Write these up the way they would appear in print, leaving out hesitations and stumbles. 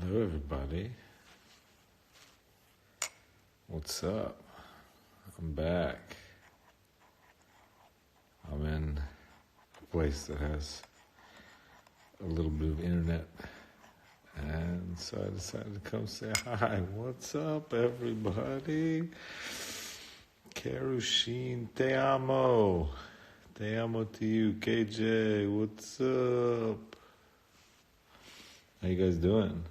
Hello, everybody. What's up? I'm back. I'm in a place that has a little bit of internet, and so I decided to come say hi. What's up, everybody? Kerosene, te amo. Te amo to you, KJ. What's up? How you guys doing?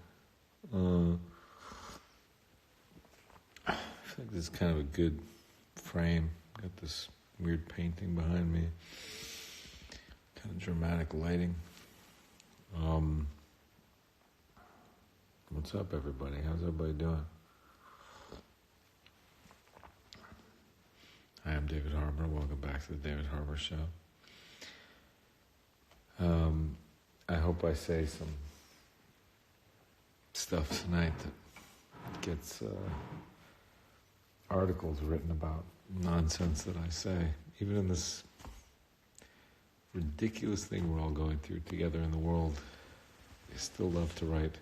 I feel like this is kind of a good frame. Got this weird painting behind me. Kind of dramatic lighting. What's up, everybody? How's everybody doing? Hi, I'm David Harbour. Welcome back to the David Harbour Show. I hope I say some stuff tonight that gets articles written about nonsense that I say. Even in this ridiculous thing we're all going through together in the world, they still love to write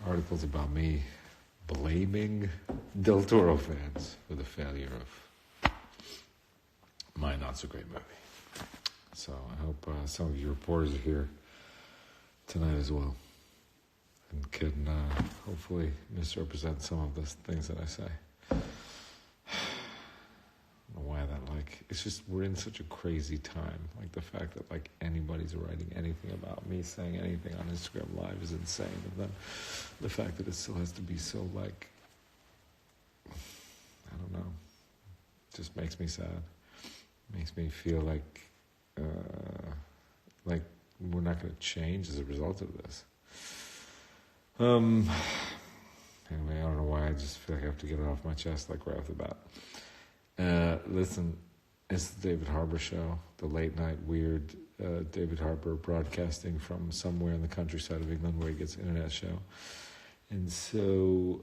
articles about me blaming Del Toro fans for the failure of my not-so-great movie. So I hope some of you reporters are here tonight as well and can hopefully misrepresent some of the things that I say. I don't know why that, it's just, we're in such a crazy time. Like, the fact that, anybody's writing anything about me, saying anything on Instagram Live is insane. And then the fact that it still has to be so, I don't know, just makes me sad. Makes me feel like we're not going to change as a result of this. Anyway, I don't know why, I just feel like I have to get it off my chest, right off the bat. Listen, it's the David Harbour Show, the late night weird David Harbour broadcasting from somewhere in the countryside of England where he gets an internet show. And so,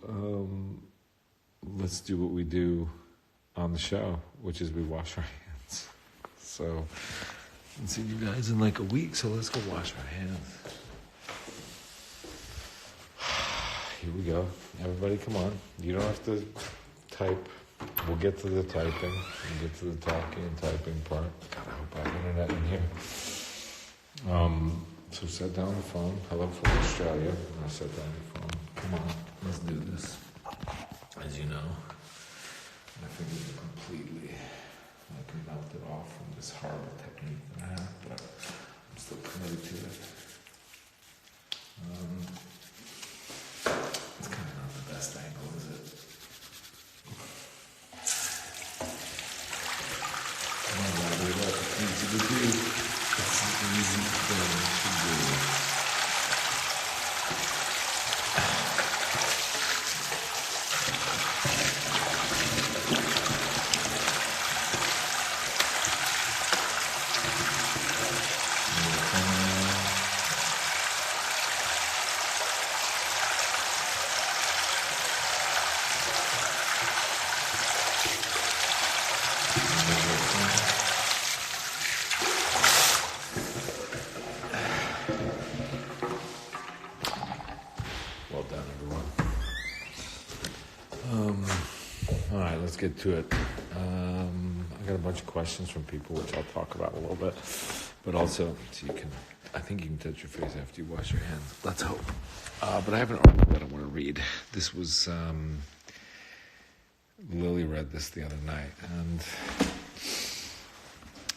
let's do what we do on the show, which is we wash our hands. So, I haven't seen you guys in a week, so let's go wash our hands. Here we go. Everybody, come on. You don't have to type. We'll get to the typing. We'll get to the talking and typing part. God, I hope I have internet in here. So set down the phone. Hello from Australia. I set down the phone. Come on, let's do this. As you know, my fingers are completely melted off from this horrible technique that I have, but I'm still committed to it. It's kind of not the best angle, is it? I'm not glad it's easy to do. It's an easy thing to do. Get to it. I got a bunch of questions from people, which I'll talk about a little bit, but also, so I think you can touch your face after you wash your hands. Let's hope. But I have an article that I want to read. This was, Lily read this the other night, and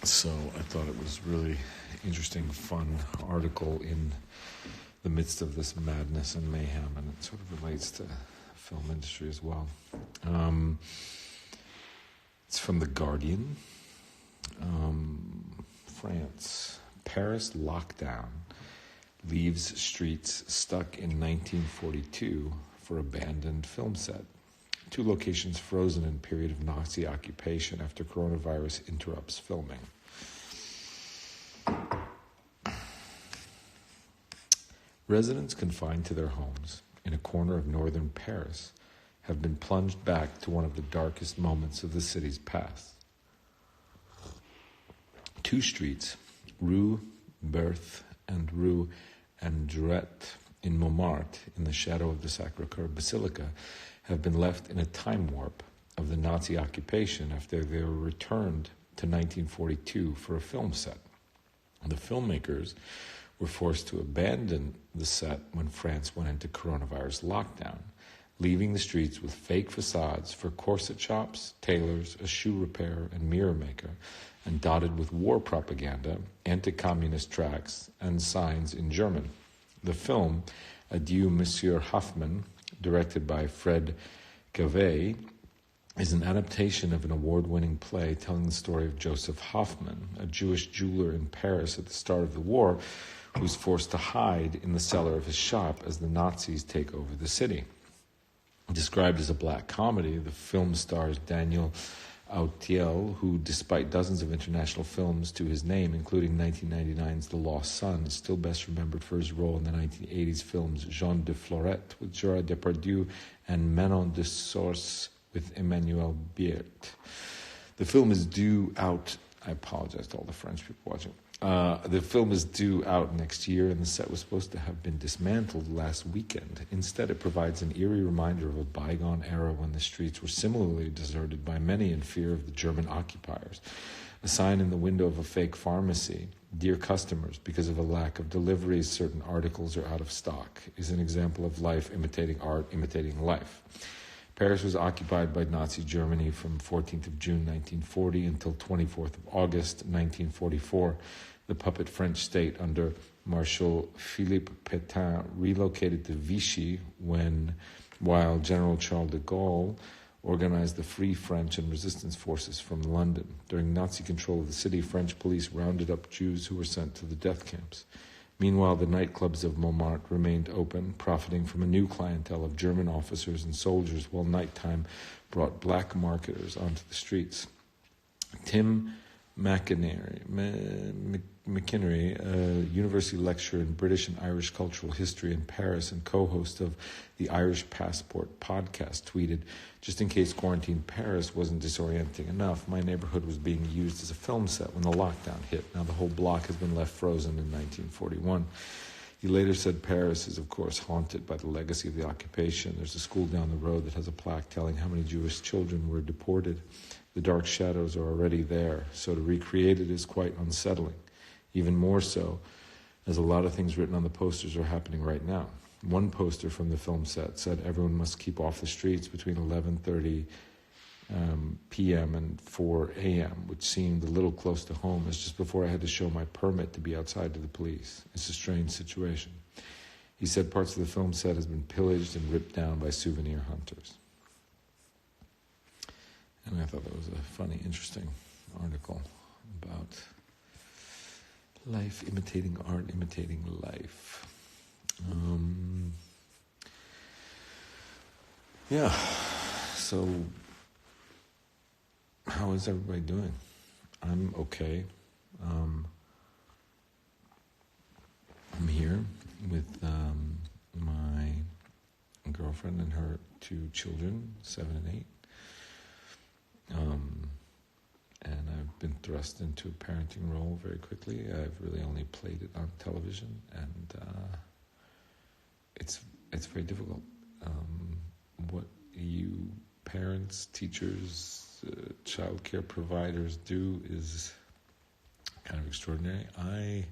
so I thought it was really interesting, fun article in the midst of this madness and mayhem, and it sort of relates to the film industry as well. It's from The Guardian. France. Paris lockdown leaves streets stuck in 1942 for abandoned film set. 2 locations frozen in period of Nazi occupation after coronavirus interrupts filming. Residents confined to their homes in a corner of northern Paris have been plunged back to one of the darkest moments of the city's past. 2 streets, Rue Berthe and Rue Andret, in Montmartre, in the shadow of the Sacre-Cœur Basilica, have been left in a time warp of the Nazi occupation after they were returned to 1942 for a film set. The filmmakers were forced to abandon the set when France went into coronavirus lockdown, leaving the streets with fake facades for corset shops, tailors, a shoe repair, and mirror maker, and dotted with war propaganda, anti-communist tracts, and signs in German. The film, Adieu Monsieur Hoffmann, directed by Fred Cavey, is an adaptation of an award-winning play telling the story of Joseph Hoffmann, a Jewish jeweler in Paris at the start of the war, who was forced to hide in the cellar of his shop as the Nazis take over the city. Described as a black comedy, the film stars Daniel Autiel, who, despite dozens of international films to his name, including 1999's The Lost Son, is still best remembered for his role in the 1980s films Jean de Florette with Gerard Depardieu and Manon de Source with Emmanuel Biert. The film is due out. I apologize to all the French people watching. The film is due out next year, and the set was supposed to have been dismantled last weekend. Instead, it provides an eerie reminder of a bygone era when the streets were similarly deserted by many in fear of the German occupiers. A sign in the window of a fake pharmacy, "Dear customers, because of a lack of deliveries, certain articles are out of stock," is an example of life imitating art, imitating life. Paris was occupied by Nazi Germany from 14th of June 1940 until 24th of August 1944. The puppet French state under Marshal Philippe Pétain relocated to Vichy while General Charles de Gaulle organized the Free French and resistance forces from London. During Nazi control of the city, French police rounded up Jews who were sent to the death camps. Meanwhile, the nightclubs of Montmartre remained open, profiting from a new clientele of German officers and soldiers, while nighttime brought black marketers onto the streets. Tim McInerney, a university lecturer in British and Irish cultural history in Paris and co-host of the Irish Passport podcast, tweeted, "Just in case quarantine Paris wasn't disorienting enough, my neighborhood was being used as a film set when the lockdown hit. Now the whole block has been left frozen in 1941. He later said Paris is, of course, haunted by the legacy of the occupation. There's a school down the road that has a plaque telling how many Jewish children were deported. The dark shadows are already there, so to recreate it is quite unsettling. Even more so, as a lot of things written on the posters are happening right now. One poster from the film set said everyone must keep off the streets between 11:30 p.m. and 4 a.m., which seemed a little close to home, as just before I had to show my permit to be outside to the police. It's a strange situation." He said parts of the film set has been pillaged and ripped down by souvenir hunters. And I thought that was a funny, interesting article about life imitating art, imitating life. So how is everybody doing? I'm okay. I'm here with my girlfriend and her two children, 7 and 8. And I've been thrust into a parenting role very quickly. I've really only played it on television, and it's very difficult. What you parents, teachers, child care providers do is kind of extraordinary. I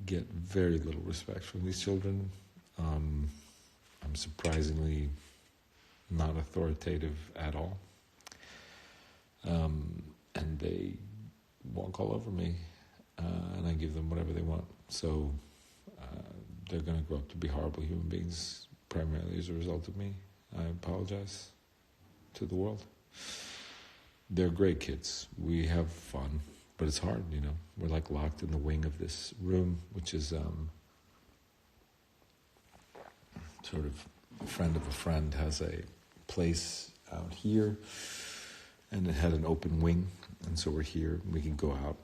get very little respect from these children. I'm surprisingly not authoritative at all. And they walk all over me, and I give them whatever they want. So they're going to grow up to be horrible human beings, primarily as a result of me. I apologize to the world. They're great kids. We have fun, but it's hard, you know. We're like locked in the wing of this room, which is sort of a friend of a friend has a place out here. And it had an open wing, and so we're here. We can go out.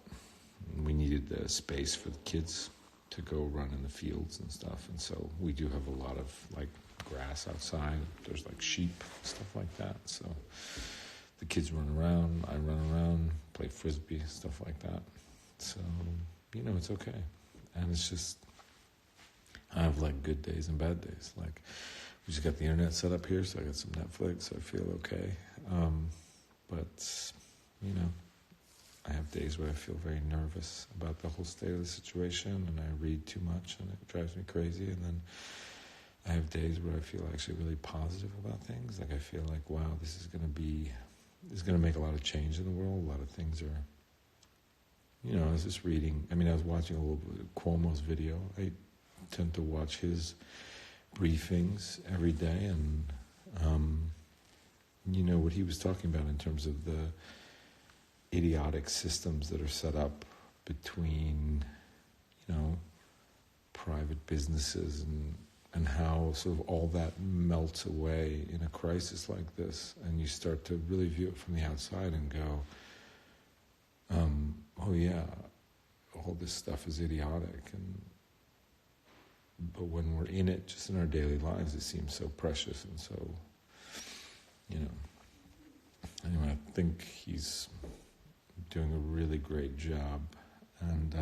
We needed the space for the kids to go run in the fields and stuff, and so we do have a lot of like grass outside. There's like sheep, stuff like that. So the kids run around. I run around, play frisbee, stuff like that. So it's okay, and it's just I have like good days and bad days. Like, we just got the internet set up here, so I got some Netflix, so I feel okay. But, you know, I have days where I feel very nervous about the whole state of the situation, and I read too much, and it drives me crazy. And then I have days where I feel actually really positive about things. Like, I feel like, wow, this is going to make a lot of change in the world. A lot of things are, you know, I was just reading. I mean, I was watching a little bit of Cuomo's video. I tend to watch his briefings every day, and you know what he was talking about in terms of the idiotic systems that are set up between, you know, private businesses and how sort of all that melts away in a crisis like this, and you start to really view it from the outside and go, oh yeah, all this stuff is idiotic, but when we're in it, just in our daily lives, it seems so precious and so, you know. Anyway, I think he's doing a really great job and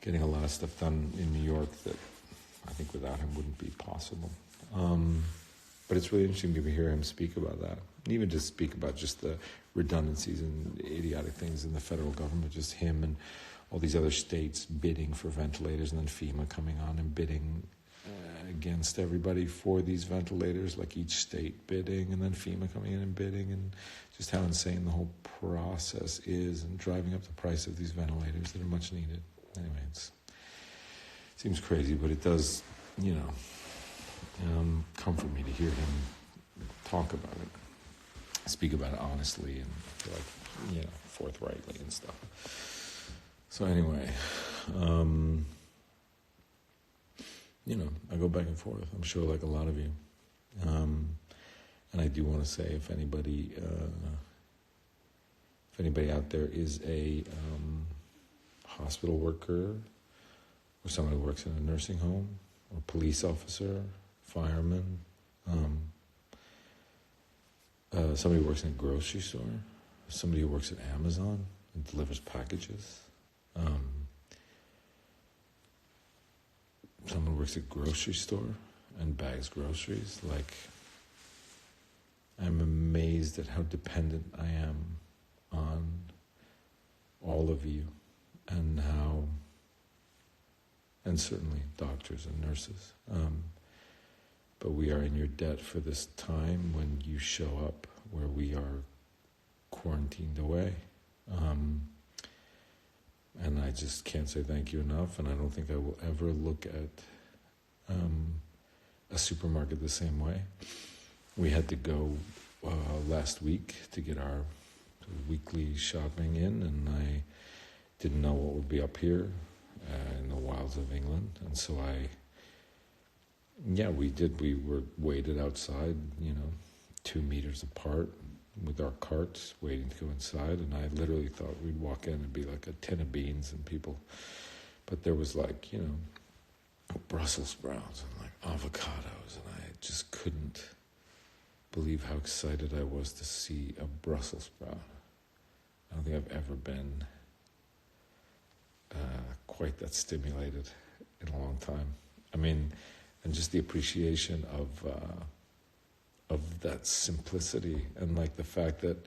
getting a lot of stuff done in New York that I think without him wouldn't be possible. But it's really interesting to hear him speak about that, and even just speak about just the redundancies and idiotic things in the federal government, just him and all these other states bidding for ventilators, and then FEMA coming on and bidding against everybody for these ventilators, like each state bidding, and then FEMA coming in and bidding, and just how insane the whole process is, and driving up the price of these ventilators that are much needed. Anyway, it seems crazy, but it does, you know, comfort me to hear him talk about it, speak about it honestly, and like, you know, forthrightly and stuff. So anyway, you know, I go back and forth. I'm sure like a lot of you. And I do want to say, if anybody out there is a hospital worker, or someone who works in a nursing home, or police officer, fireman, somebody who works in a grocery store, somebody who works at Amazon and delivers packages, someone who works at a grocery store and bags groceries. Like, I'm amazed at how dependent I am on all of you, and certainly doctors and nurses. But we are in your debt for this time when you show up where we are quarantined away. And I just can't say thank you enough, and I don't think I will ever look at a supermarket the same way. We had to go last week to get our weekly shopping in, and I didn't know what would be up here in the wilds of England, and so we were waited outside, 2 meters apart with our carts waiting to go inside, and I literally thought we'd walk in and be like a tin of beans and people, but there was Brussels sprouts and avocados, and I just couldn't believe how excited I was to see a Brussels sprout. I don't think I've ever been quite that stimulated in a long time. I mean, and just the appreciation of that simplicity, and the fact that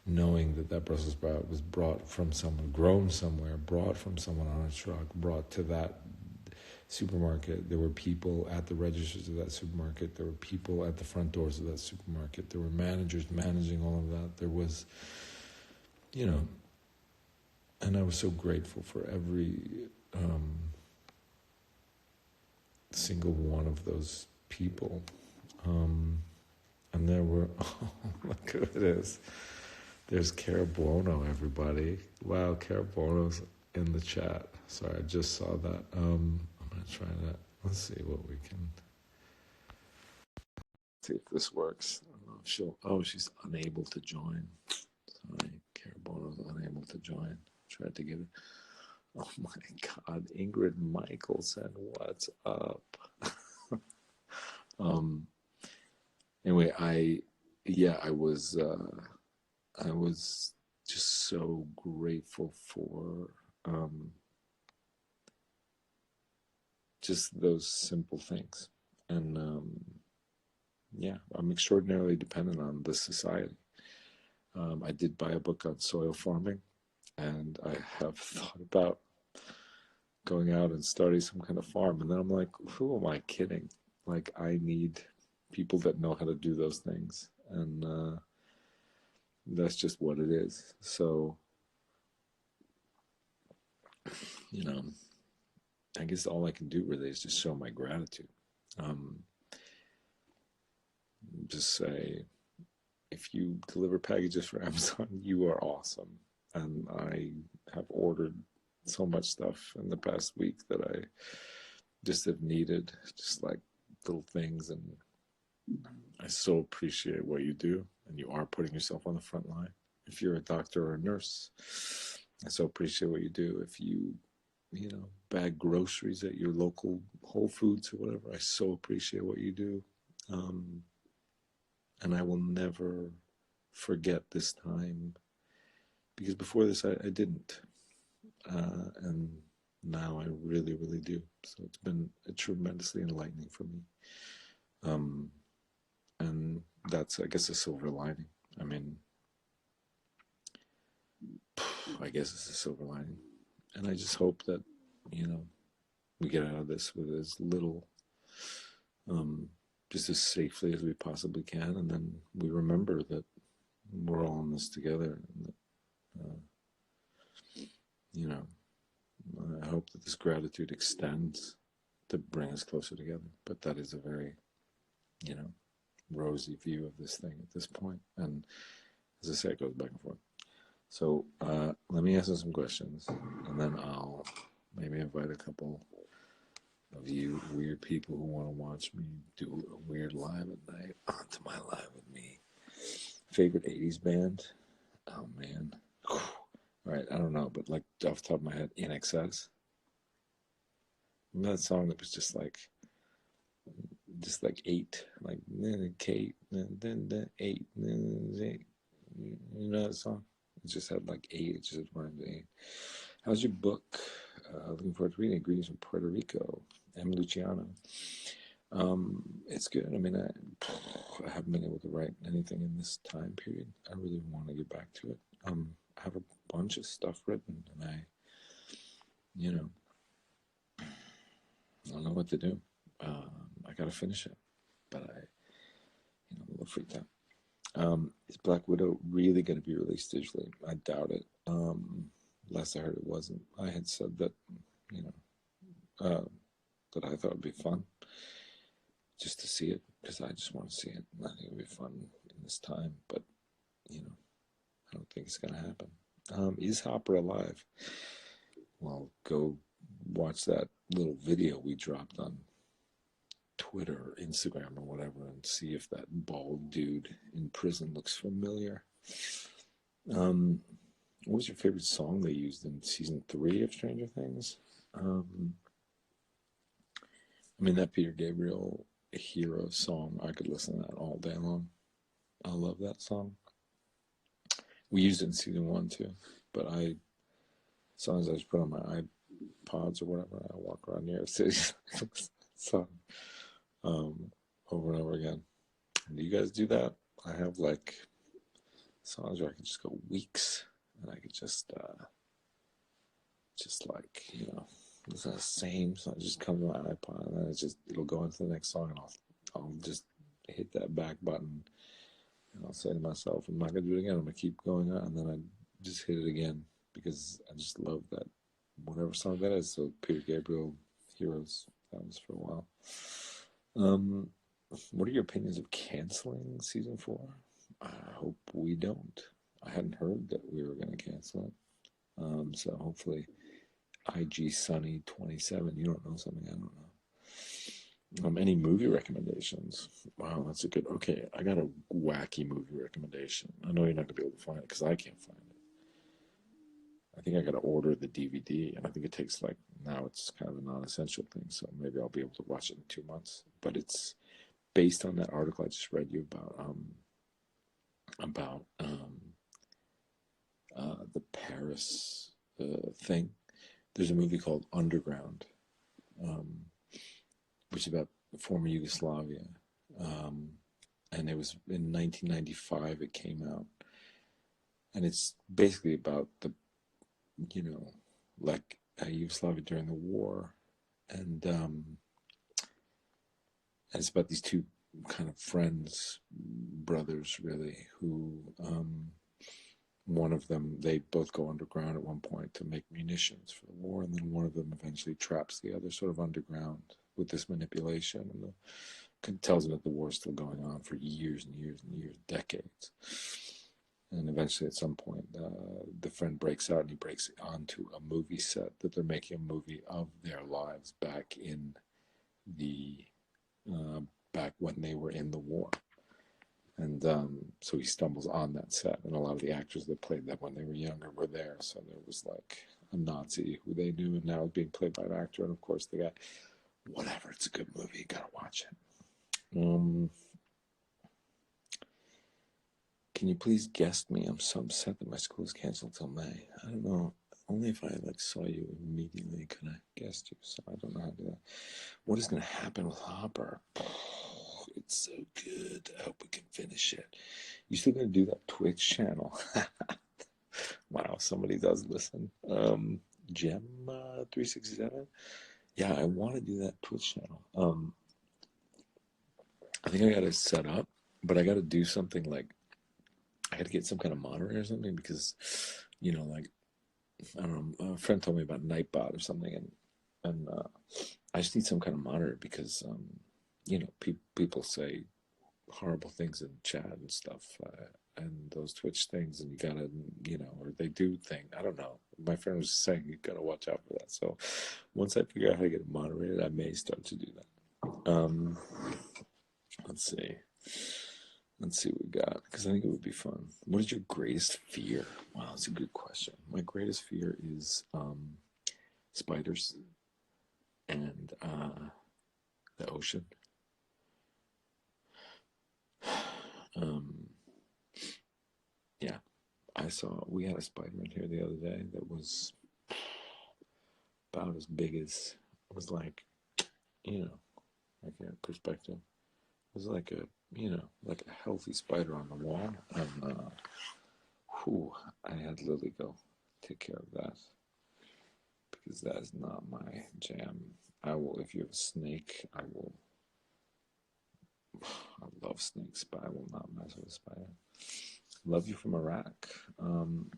knowing that Brussels sprout was brought from someone, grown somewhere, brought from someone on a truck, brought to that supermarket. There were people at the registers of that supermarket. There were people at the front doors of that supermarket. There were managers managing all of that. There was, and I was so grateful for every single one of those people. And there were, look who it is. There's Carabuono, everybody. Wow, Carabuono's in the chat. Sorry, I just saw that. I'm going to try that. Let's see what we can... see if this works. I don't know if she's unable to join. Sorry, Carabuono's unable to join. Tried to get it. Oh my God, Ingrid Michael said, "What's up?" Anyway, I was just so grateful for just those simple things. And yeah, I'm extraordinarily dependent on this society. I did buy a book on soil farming, and I have thought about going out and starting some kind of farm. And then I'm like, who am I kidding? Like, I need people that know how to do those things. And that's just what it is. So, you know, I guess all I can do really is just show my gratitude. Just say, if you deliver packages for Amazon, you are awesome. And I have ordered so much stuff in the past week that I just have needed, just like little things. And I so appreciate what you do. And you are putting yourself on the front line. If you're a doctor or a nurse, I so appreciate what you do. If you bag groceries at your local Whole Foods or whatever, I so appreciate what you do. And I will never forget this time, because before this I didn't. And now I really, really do. So it's been tremendously enlightening for me. And that's, I guess, a silver lining. I mean, I guess it's a silver lining. And I just hope that, we get out of this with as little, just as safely as we possibly can. And then we remember that we're all in this together. And that, I hope that this gratitude extends to bring us closer together. But that is a very, rosy view of this thing at this point. And as I say, it goes back and forth. So let me answer some questions, and then I'll maybe invite a couple of you weird people who want to watch me do a weird live at night onto my live with me. Favorite 80s band? Oh, man. All right, I don't know, but like off the top of my head, In Excess. Remember that song that was just like 8, like Kate, then 8, you know that song? It just had like 8, it just rhymed 8. How's your book? Looking forward to reading it. Greetings from Puerto Rico. M. Luciano. It's good. I mean, I haven't been able to write anything in this time period. I really want to get back to it. I have a bunch of stuff written, and I don't know what to do. I gotta finish it, but I'm a little freaked out. Is Black Widow really going to be released digitally? I doubt it. Last I heard, it wasn't. I had said that, that I thought it would be fun just to see it, because I just want to see it. I think it would be fun in this time, but, I don't think it's going to happen. Is Hopper alive? Well, go watch that little video we dropped on Twitter or Instagram or whatever, and see if that bald dude in prison looks familiar. What was your favorite song they used in season 3 of Stranger Things? I mean, that Peter Gabriel Hero song, I could listen to that all day long. I love that song. We used it in season 1 too, but songs I just put on my iPods or whatever, I walk around New York City song over and over again. Do you guys do that? I have like songs where I can just go weeks, and I could just like, listen to the same song, just come to my iPod, and then it'll go into the next song, and I'll just hit that back button, and I'll say to myself, I'm not gonna do it again. I'm gonna keep going on, and then I just hit it again, because I just love that, whatever song that is. So Peter Gabriel, Heroes, that was for a while. What are your opinions of canceling season 4? I hope we don't. I hadn't heard that we were going to cancel it. So hopefully, IG Sunny 27. You don't know something I don't know. Any movie recommendations? Wow, that's a good. Okay, I got a wacky movie recommendation. I know you're not gonna be able to find it because I can't find it. I think I got to order the DVD, and I think it takes now it's kind of a non-essential thing, so maybe I'll be able to watch it in 2 months. But it's based on that article I just read you about the Paris thing. There's a movie called Underground, which is about former Yugoslavia. And it was in 1995 it came out. And it's basically about the, like Yugoslavia during the war. And it's about these two kind of friends, brothers, really, who one of them, they both go underground at one point to make munitions for the war, and then one of them eventually traps the other sort of underground with this manipulation, and tells them that the war is still going on for years and years and years, decades. And eventually, at some point, the friend breaks out and he breaks onto a movie set that they're making a movie of their lives back in the back when they were in the war. And so he stumbles on that set, and a lot of the actors that played them when they were younger were there. So there was like a Nazi who they knew, and now is being played by an actor. And of course, the guy, whatever, it's a good movie, you gotta watch it. Can you please guest me? I'm so upset that my school is canceled till May. I don't know. Only if I saw you immediately could I guest you. So I don't know how to do that. What is going to happen with Harbour? It's so good. I hope we can finish it. You still going to do that Twitch channel? Wow, somebody does listen. Gem 367. Yeah, I want to do that Twitch channel. I think I got to set up, but I got to do something like I got to get some kind of monitor or something because, like, I don't know, a friend told me about Nightbot or something, and I just need some kind of monitor because, people say horrible things in chat and stuff, and those Twitch things, and you gotta, or they do thing. I don't know. My friend was saying you gotta watch out for that. So once I figure out how to get it moderated, I may start to do that. Let's see. Let's see what we got, because I think it would be fun. What is your greatest fear? Wow, that's a good question. My greatest fear is spiders and the ocean. Yeah, we had a spider in here the other day that was about as big as, it was like, like a perspective. It was like like a healthy spider on the wall. And I had Lily go take care of that because that is not my jam. I will, if you have a snake, I love snakes, but I will not mess with a spider. Love you from Iraq.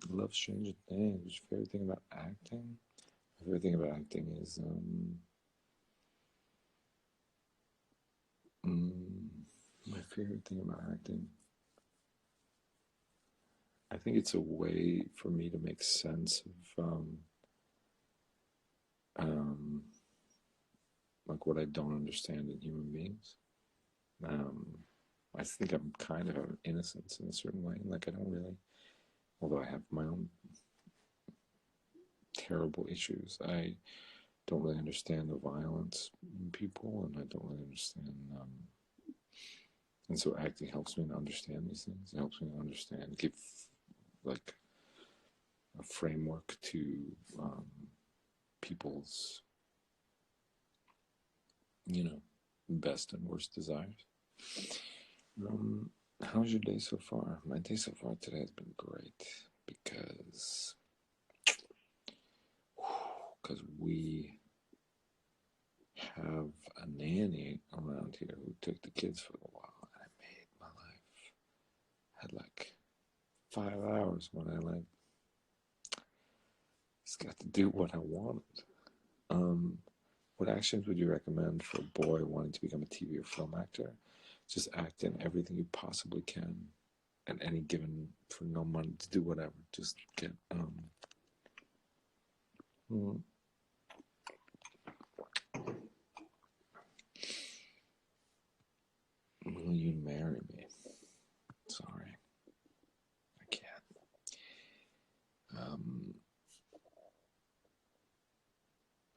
Love Stranger Things. What's your favorite thing about acting? My favorite thing about acting is my favorite thing about acting, I think it's a way for me to make sense of like what I don't understand in human beings. I think I'm kind of an innocence in a certain way. Like I don't really, although I have my own terrible issues, I don't really understand the violence in people, and I don't really understand. And so acting helps me to understand these things. It helps me to understand, give like a framework to people's, best and worst desires. How's your day so far? My day so far today has been great because we have a nanny around here who took the kids for a while, and it made my life. I had like 5 hours when I just got to do what I wanted. What actions would you recommend for a boy wanting to become a TV or film actor? Just act in everything you possibly can at any given, for no money, to do whatever. Just get Will you marry me? Sorry, I can't.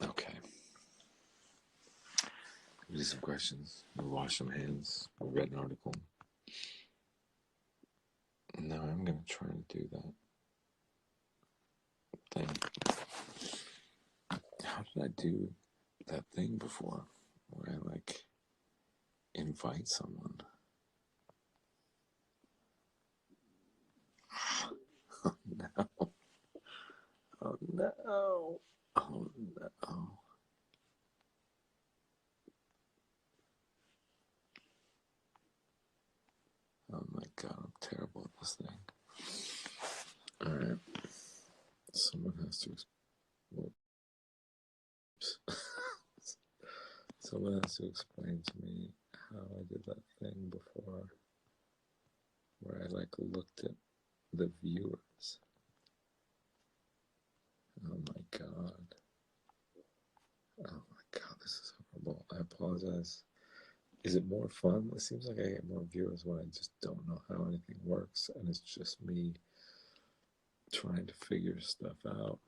Okay. We did some questions. We washed some hands. We read an article. Now I'm going to try to do that thing. How did I do that thing before? where I like invite someone. Oh no. Oh no. Oh no. Oh my god, I'm terrible at this thing. Alright. Someone has to Someone has to explain to me how I did that thing before where I like looked at the viewers. Oh my god. Oh my god, this is horrible. I apologize. Is it more fun? It seems like I get more viewers when I just don't know how anything works and it's just me trying to figure stuff out.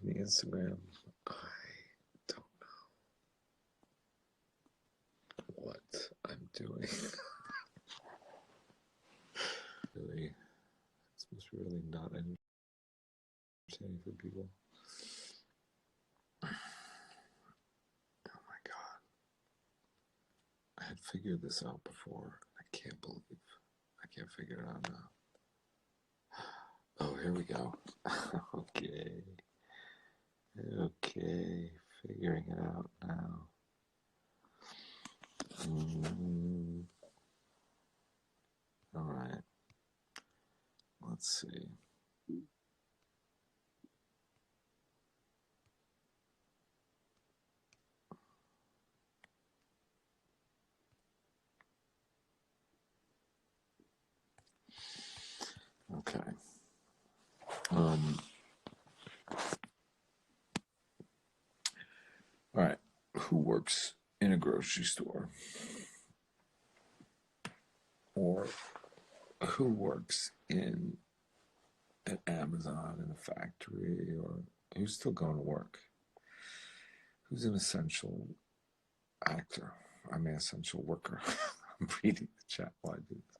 The Instagram, I don't know what I'm doing. Really, it's supposed to be really not entertaining for people. Oh my god. I had figured this out before. I can't believe I can't figure it out now. Oh, here we go. Okay. Okay, figuring it out now. All right. Let's see. Okay. All right. Who works in a grocery store? Or who works in an Amazon in a factory, or who's still going to work? Who's an essential actor? I mean, essential worker. I'm reading the chat while I do this.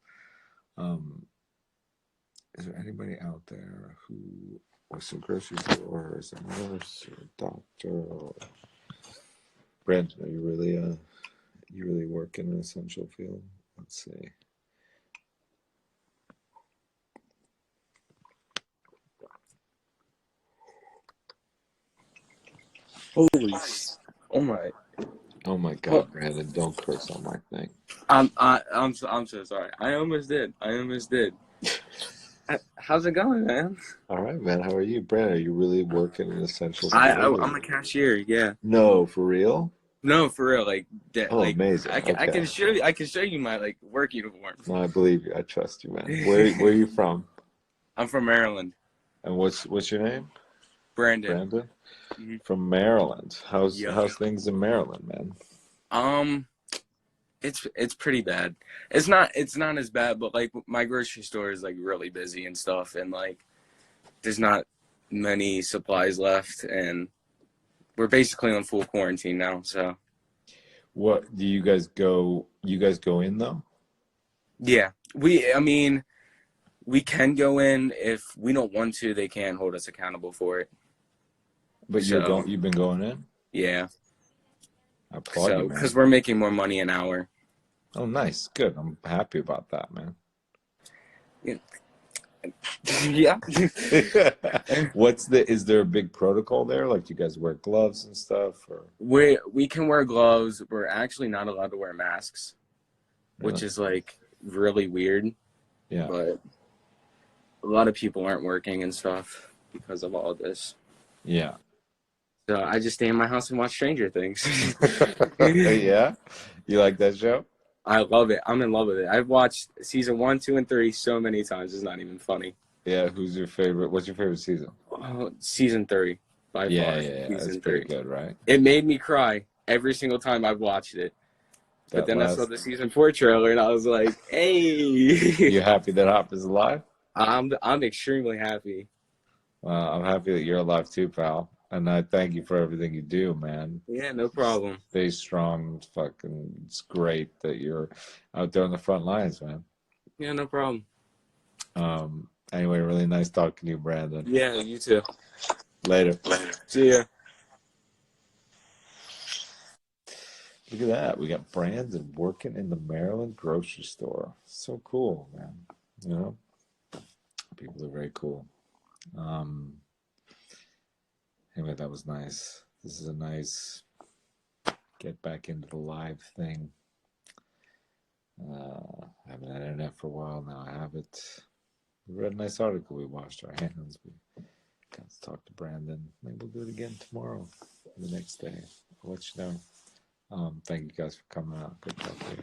Is there anybody out there who works in a grocery store, or is a nurse, or a doctor, or Brandon? Are you really work in an essential field? Let's see. Holy, oh my God, What? Brandon, don't curse on my thing. I'm so sorry. I almost did. How's it going, man? All right, man. How are you, Brandon? Are you really working in an essential field? I'm a cashier. Yeah. No, for real? No, for real. Oh, amazing. I Okay. can show you my like work uniform. No, I believe you. I trust you, man. Where are you from? I'm from Maryland. And what's your name? Brandon. Brandon? Mm-hmm. From Maryland. How's Yep. things in Maryland, man? It's pretty bad. It's not as bad, but like my grocery store is like really busy and stuff, and like there's not many supplies left, and we're basically on full quarantine now. So What do you guys go? You guys go in though? yeah, I mean, we can go in if we don't want to. They can hold us accountable for it. But So you've been going in? yeah. I applaud you, man. Because we're making more money an hour. Oh, nice. Good. I'm happy about that, man. Yeah. Is there a big protocol there? Like, you guys wear gloves and stuff, or? We can wear gloves. We're actually not allowed to wear masks, which Really? is like really weird. Yeah. But a lot of people aren't working and stuff because of all of this. Yeah. So I just stay in my house and watch Stranger Things. Yeah? You like that show? I love it. I'm in love with it. I've watched season 1, 2, and 3 so many times. It's not even funny. Yeah. Who's your favorite? What's your favorite season? Oh, season 3 by far. Yeah. Season That's 3. pretty good, right? It made me cry every single time I've watched it. But then I saw the season 4 trailer and I was like, "Hey, you happy that Hop is alive?" I'm extremely happy. Well, I'm happy that you're alive too, pal. And I thank you for everything you do, man. Yeah, no problem. Stay strong. It's great that you're out there on the front lines, man. Yeah, no problem. Anyway, really nice talking to you, Brandon. Yeah, you too. Later. See ya. Look at that. We got Brandon working in the Maryland grocery store. So cool, man. You know, people are very cool. Anyway, that was nice. This is a nice get back into the live thing. I haven't had internet for a while now. I have it. We read a nice article. We washed our hands. We got to talk to Brandon. Maybe we'll do it again tomorrow, the next day. I'll let you know. Thank you guys for coming out. Good talk to you.